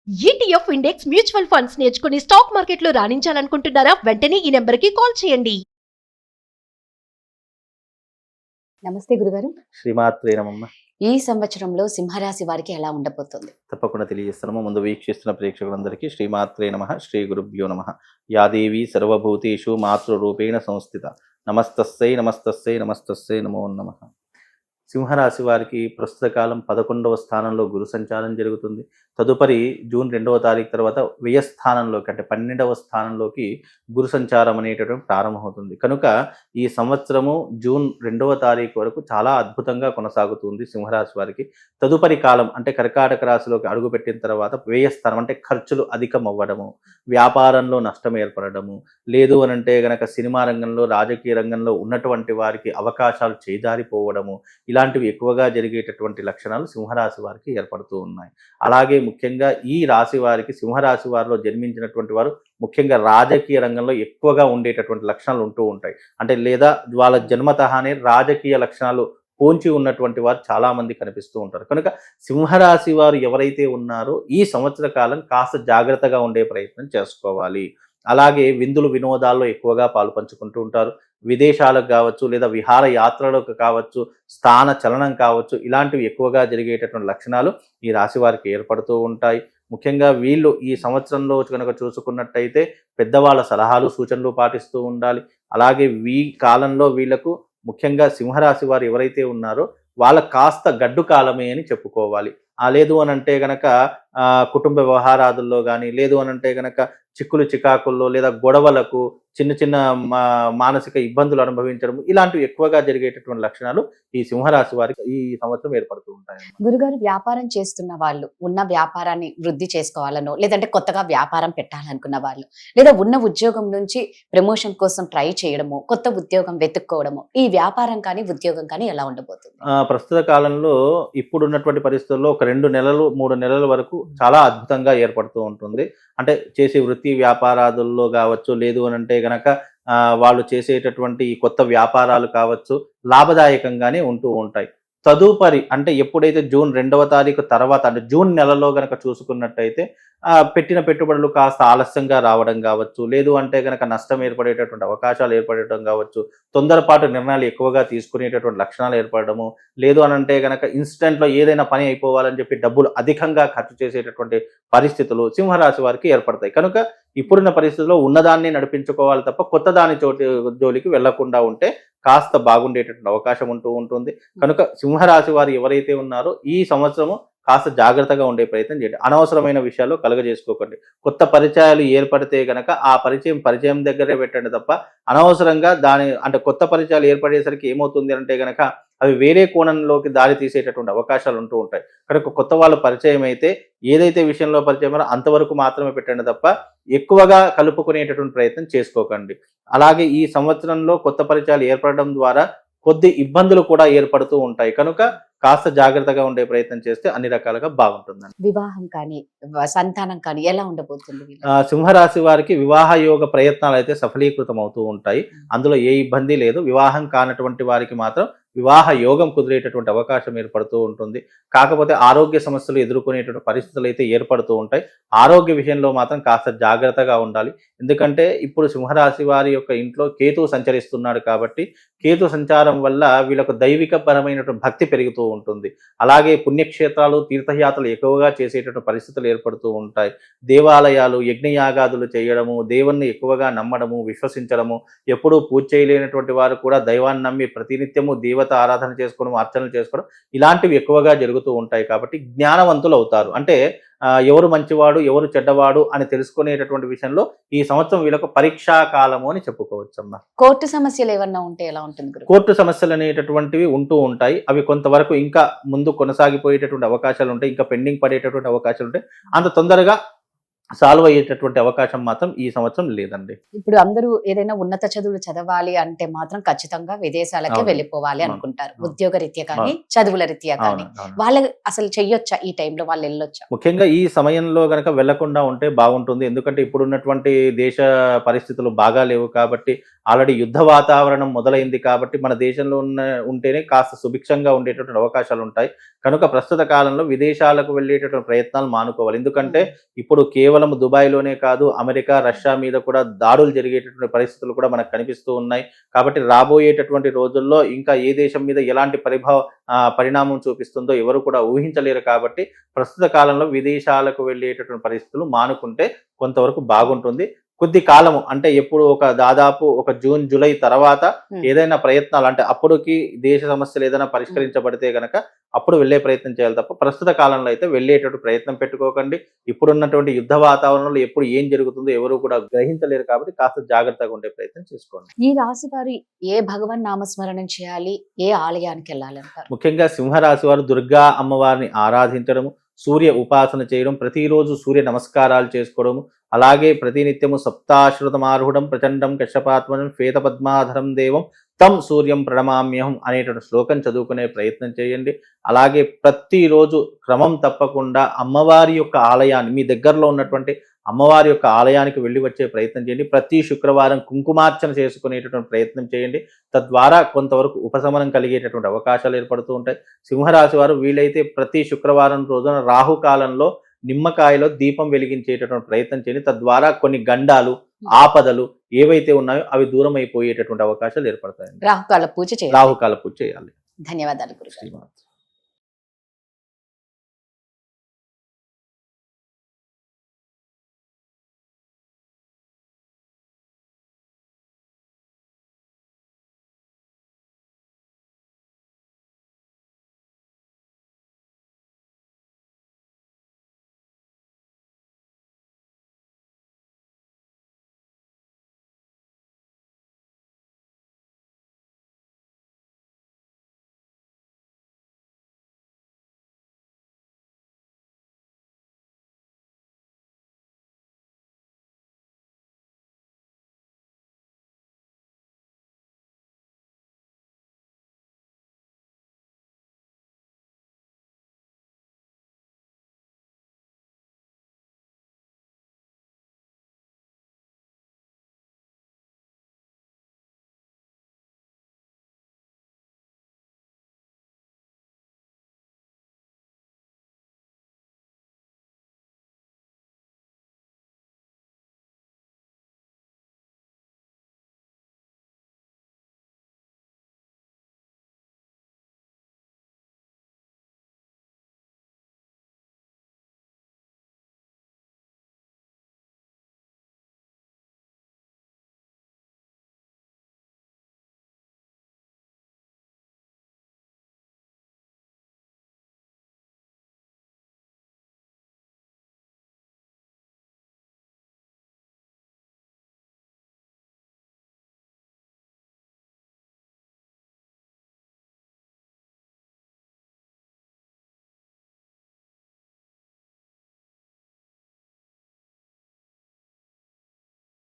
ETF index mutual funds నేర్చుకుని stock మార్కెట్లో రాణించాలనుకుంటున్నారా? వెంటనే ఈ నెంబర్కి కాల్ చేయండి. నమస్తే గురుగారు. శ్రీమాత్రే నమః. ఈ సంవత్సరంలో సింహరాశి వారికి ఎలా ఉండబోతుంది? తప్పకుండా తెలియజేస్తున్నాము. ముందు వీక్షిస్తున్న ప్రేక్షకులందరికీ శ్రీమాత్రే నమః, శ్రీ గురుభ్యో నమః. యా దేవీ సర్వభూతేషు మాతృరూపేణ సంస్థిత నమస్తస్సై నమస్తస్సై నమస్తస్సై నమో నమః. సింహరాశి వారికి ప్రస్తుత కాలం 11వ స్థానంలో గురు సంచారం జరుగుతుంది. తదుపరి జూన్ 2వ తారీఖు తర్వాత వ్యయ స్థానంలోకి అంటే 12వ స్థానంలోకి గురు సంచారం అనేటటువంటి ప్రారంభమవుతుంది. కనుక ఈ సంవత్సరము జూన్ 2వ తారీఖు వరకు చాలా అద్భుతంగా కొనసాగుతుంది సింహరాశి వారికి. తదుపరి కాలం అంటే కర్కాటక రాశిలోకి అడుగుపెట్టిన తర్వాత వ్యయ స్థానం అంటే ఖర్చులు అధికం అవ్వడము, వ్యాపారంలో నష్టం ఏర్పడము, లేదు అనంటే గనక సినిమా రంగంలో రాజకీయ రంగంలో ఉన్నటువంటి వారికి అవకాశాలు చేజారిపోవడము, ఇలాంటివి ఎక్కువగా జరిగేటటువంటి లక్షణాలు సింహరాశి వారికి ఏర్పడుతూ ఉన్నాయి. అలాగే ముఖ్యంగా ఈ రాశి వారికి సింహరాశి వారిలో జన్మించినటువంటి వారు ముఖ్యంగా రాజకీయ రంగంలో ఎక్కువగా ఉండేటటువంటి లక్షణాలు ఉంటూ ఉంటాయి. అంటే లేదా వాళ్ళ జన్మతహానే రాజకీయ లక్షణాలు పోంచి ఉన్నటువంటి వారు చాలా మంది కనిపిస్తూ ఉంటారు. కనుక సింహరాశి వారు ఎవరైతే ఉన్నారో ఈ సంవత్సర కాలం కాస్త జాగ్రత్తగా ఉండే ప్రయత్నం చేసుకోవాలి. అలాగే విందులు వినోదాల్లో ఎక్కువగా పాలు పంచుకుంటూ ఉంటారు. విదేశాలకు కావచ్చు, లేదా విహార యాత్రలకు కావచ్చు, స్థాన చలనం కావచ్చు, ఇలాంటివి ఎక్కువగా జరిగేటటువంటి లక్షణాలు ఈ రాశి వారికి ఏర్పడుతూ ఉంటాయి. ముఖ్యంగా వీళ్ళు ఈ సంవత్సరంలో కనుక చూసుకున్నట్టయితే పెద్దవాళ్ళ సలహాలు సూచనలు పాటిస్తూ ఉండాలి. అలాగే ఈ కాలంలో వీళ్లకు ముఖ్యంగా సింహరాశి వారు ఎవరైతే ఉన్నారో వాళ్ళ కాస్త గడ్డు కాలమే అని చెప్పుకోవాలి. లేదు అనంటే గనక కుటుంబ వ్యవహారాదుల్లో కానీ, లేదు అనంటే గనక చిక్కులు చికాకుల్లో లేదా గొడవలకు చిన్న చిన్న మానసిక ఇబ్బందులు అనుభవించడం, ఇలాంటివి ఎక్కువగా జరిగేటటువంటి లక్షణాలు ఈ సింహరాశి వారికి ఈ సంవత్సరం ఏర్పడుతూ ఉంటాయి. గురుగారు, వ్యాపారం చేస్తున్న వాళ్ళు ఉన్న వ్యాపారాన్ని వృద్ధి చేసుకోవాలనో, లేదంటే కొత్తగా వ్యాపారం పెట్టాలనుకున్న వాళ్ళు, లేదా ఉన్న ఉద్యోగం నుంచి ప్రమోషన్ కోసం ట్రై చేయడము, కొత్త ఉద్యోగం వెతుక్కోవడము, ఈ వ్యాపారం కానీ ఉద్యోగం కానీ ఎలా ఉండబోతుంది? ప్రస్తుత కాలంలో ఇప్పుడున్నటువంటి పరిస్థితుల్లో ఒక 2 నెలలు 3 నెలల వరకు చాలా అద్భుతంగా ఏర్పడుతూ ఉంటుంది. అంటే చేసే వృత్తి వ్యాపారాదుల్లో కావచ్చు, లేదు అని అంటే గనక వాళ్ళు చేసేటటువంటి కొత్త వ్యాపారాలు కావచ్చు, లాభదాయకంగానే ఉంటూ ఉంటాయి. తదుపరి అంటే ఎప్పుడైతే జూన్ 2వ తారీఖు తర్వాత అంటే జూన్ నెలలో గనక చూసుకున్నట్టయితే పెట్టిన పెట్టుబడులు కాస్త ఆలస్యంగా రావడం కావచ్చు, లేదు అంటే గనక నష్టం ఏర్పడేటటువంటి అవకాశాలు ఏర్పడటం కావచ్చు, తొందరపాటు నిర్ణయాలు ఎక్కువగా తీసుకునేటటువంటి లక్షణాలు ఏర్పడము, లేదు అని అంటే గనక ఇన్స్టెంట్లో ఏదైనా పని అయిపోవాలని చెప్పి డబ్బులు అధికంగా ఖర్చు చేసేటటువంటి పరిస్థితులు సింహరాశి వారికి ఏర్పడతాయి. కనుక ఇప్పుడున్న పరిస్థితుల్లో ఉన్నదాన్ని నడిపించుకోవాలి తప్ప కొత్త దాని జోలికి వెళ్లకుండా ఉంటే కాస్త బాగుండేటటువంటి అవకాశం ఉంటూ ఉంటుంది. కనుక సింహరాశి వారు ఎవరైతే ఉన్నారో ఈ సంవత్సరము కాస్త జాగ్రత్తగా ఉండే ప్రయత్నం చేయండి. అనవసరమైన విషయాలు కలుగజేసుకోకండి. కొత్త పరిచయాలు ఏర్పడితే గనక ఆ పరిచయం దగ్గరే పెట్టండి తప్ప అనవసరంగా అంటే కొత్త పరిచయాలు ఏర్పడేసరికి ఏమవుతుంది అంటే గనక అవి వేరే కోణంలోకి దారి తీసేటటువంటి అవకాశాలు ఉంటూ ఉంటాయి. కనుక కొత్త వాళ్ళ పరిచయం అయితే ఏదైతే విషయంలో పరిచయం అంతవరకు మాత్రమే పెట్టండి తప్ప ఎక్కువగా కలుపుకునేటటువంటి ప్రయత్నం చేసుకోకండి. అలాగే ఈ సంవత్సరంలో కొత్త పరిచయాలు ఏర్పడడం ద్వారా కొద్ది ఇబ్బందులు కూడా ఏర్పడుతూ ఉంటాయి. కనుక కాస్త జాగ్రత్తగా ఉండే ప్రయత్నం చేస్తే అన్ని రకాలుగా బాగుంటుందండి. వివాహం కానీ సంతానం కానీ ఎలా ఉండబోతుంది? సింహరాశి వారికి వివాహ యోగ ప్రయత్నాలు అయితే సఫలీకృతం అవుతూ ఉంటాయి. అందులో ఏ ఇబ్బంది లేదు. వివాహం కానటువంటి వారికి మాత్రం వివాహ యోగం కుదిరేటటువంటి అవకాశం ఏర్పడుతూ ఉంటుంది. కాకపోతే ఆరోగ్య సమస్యలు ఎదుర్కొనేటువంటి పరిస్థితులు అయితే ఏర్పడుతూ ఉంటాయి. ఆరోగ్య విషయంలో మాత్రం కాస్త జాగ్రత్తగా ఉండాలి. ఎందుకంటే ఇప్పుడు సింహరాశి వారి యొక్క ఇంట్లో కేతువు సంచరిస్తున్నాడు కాబట్టి కేతు సంచారం వల్ల వీళ్ళకు దైవిక పరమైనటువంటి భక్తి పెరుగుతూ ఉంటుంది. అలాగే పుణ్యక్షేత్రాలు తీర్థయాత్రలు ఎక్కువగా చేసేటటువంటి పరిస్థితులు ఏర్పడుతూ ఉంటాయి. దేవాలయాలు యజ్ఞయాగాదులు చేయడము, దేవుణ్ణి ఎక్కువగా నమ్మడము, విశ్వసించడము, ఎప్పుడూ పూజ చేయలేనటువంటి వారు కూడా దైవాన్ని నమ్మి ప్రతినిత్యము దేవత ఆరాధన చేసుకోవడం, అర్చనలు చేసుకోవడం, ఇలాంటివి ఎక్కువగా జరుగుతూ ఉంటాయి. కాబట్టి జ్ఞానవంతులు అవుతారు. అంటే ఎవరు మంచివాడు ఎవరు చెడ్డవాడు అని తెలుసుకునేటటువంటి విషయంలో ఈ సంవత్సరం వీళ్ళకు పరీక్షా కాలము అని చెప్పుకోవచ్చమ్మా. కోర్టు సమస్యలు ఏమన్నా ఉంటే ఎలా ఉంటుంది? కోర్టు సమస్యలు అనేటటువంటివి ఉంటూ ఉంటాయి. అవి కొంతవరకు ఇంకా ముందు కొనసాగిపోయేటటువంటి అవకాశాలు ఉంటాయి. ఇంకా పెండింగ్ పడేటటువంటి అవకాశాలు ఉంటాయి. అంత తొందరగా సాల్వ్ అయ్యేటటువంటి అవకాశం మాత్రం ఈ సంవత్సరం లేదండి. ఇప్పుడు అందరూ ఏదైనా ఉన్నత చదువులు చదవాలి అంటే మాత్రం ఖచ్చితంగా విదేశాలకే వెళ్ళిపోవాలి అనుకుంటారు. ఉద్యోగ రీత్యా కానీ చదువుల రీత్యా కానీ వాళ్ళు అసలు చెయ్యొచ్చా? ఈ టైంలో వాళ్ళు వెళ్ళొచ్చా? ముఖ్యంగా ఈ సమయంలో గనక వెళ్లకుండా ఉంటే బాగుంటుంది. ఎందుకంటే ఇప్పుడున్నటువంటి దేశ పరిస్థితులు బాగా లేవు కాబట్టి ఆల్రెడీ యుద్ధ వాతావరణం మొదలైంది కాబట్టి మన దేశంలో ఉంటేనే కాస్త సుభిక్షంగా ఉండేటటువంటి అవకాశాలు ఉంటాయి. కనుక ప్రస్తుత కాలంలో విదేశాలకు వెళ్ళేటటువంటి ప్రయత్నాలు మానుకోవాలి. ఎందుకంటే ఇప్పుడు కేవలం దుబాయ్లోనే కాదు, అమెరికా, రష్యా మీద కూడా దాడులు జరిగేటటువంటి పరిస్థితులు కూడా మనకు కనిపిస్తూ ఉన్నాయి. కాబట్టి రాబోయేటటువంటి రోజుల్లో ఇంకా ఏ దేశం మీద ఎలాంటి పరిణామం చూపిస్తుందో ఎవరు కూడా ఊహించలేరు. కాబట్టి ప్రస్తుత కాలంలో విదేశాలకు వెళ్ళేటటువంటి పరిస్థితులు మానుకుంటే కొంతవరకు బాగుంటుంది. కొద్ది కాలము అంటే ఎప్పుడు దాదాపు ఒక జూన్, జూలై తర్వాత ఏదైనా ప్రయత్నాలు అంటే అప్పటికి దేశ సమస్యలు ఏదైనా పరిష్కరించబడితే గనక అప్పుడు వెళ్ళే ప్రయత్నం చేయాలి తప్ప ప్రస్తుత కాలంలో అయితే వెళ్ళేటటువంటి ప్రయత్నం పెట్టుకోకండి. ఇప్పుడున్నటువంటి యుద్ధ వాతావరణంలో ఎప్పుడు ఏం జరుగుతుందో ఎవరు కూడా గ్రహించలేరు. కాబట్టి కాస్త జాగ్రత్తగా ఉండే ప్రయత్నం చేసుకోండి. ఈ రాశి వారు ఏ భగవన్ నామస్మరణం చేయాలి, ఏ ఆలయానికి వెళ్ళాలంటారు? ముఖ్యంగా సింహరాశి వారు దుర్గా అమ్మవారిని ఆరాధించడము, సూర్య ఉపాసన చేయడం, ప్రతిరోజు సూర్య నమస్కారాలు చేసుకోవడము, అలాగే ప్రతినిత్యము సప్తాశ్రుతమారుహుడం ప్రచండం కశ్యపాత్మనం శ్వేత పద్మాధరం దేవం తం సూర్యం ప్రణమామ్యహం అనేటువంటి శ్లోకం చదువుకునే ప్రయత్నం చేయండి. అలాగే ప్రతిరోజు క్రమం తప్పకుండా అమ్మవారి యొక్క ఆలయాన్ని, మీ దగ్గరలో ఉన్నటువంటి అమ్మవారి యొక్క ఆలయానికి వెళ్ళి వచ్చే ప్రయత్నం చేయండి. ప్రతి శుక్రవారం కుంకుమార్చన చేసుకునేటటువంటి ప్రయత్నం చేయండి. తద్వారా కొంతవరకు ఉపశమనం కలిగేటటువంటి అవకాశాలు ఏర్పడుతూ ఉంటాయి. సింహరాశి వారు వీలైతే ప్రతి శుక్రవారం రోజున రాహుకాలంలో నిమ్మకాయలో దీపం వెలిగించేటటువంటి ప్రయత్నం చేయండి. తద్వారా కొన్ని గండాలు, ఆపదలు ఏవైతే ఉన్నాయో అవి దూరం అయిపోయేటటువంటి అవకాశాలు ఏర్పడతాయండి. రాహుకాల పూజ చేయాలి. రాహుకాల పూజ చేయాలి. ధన్యవాదాలు గురుగారు.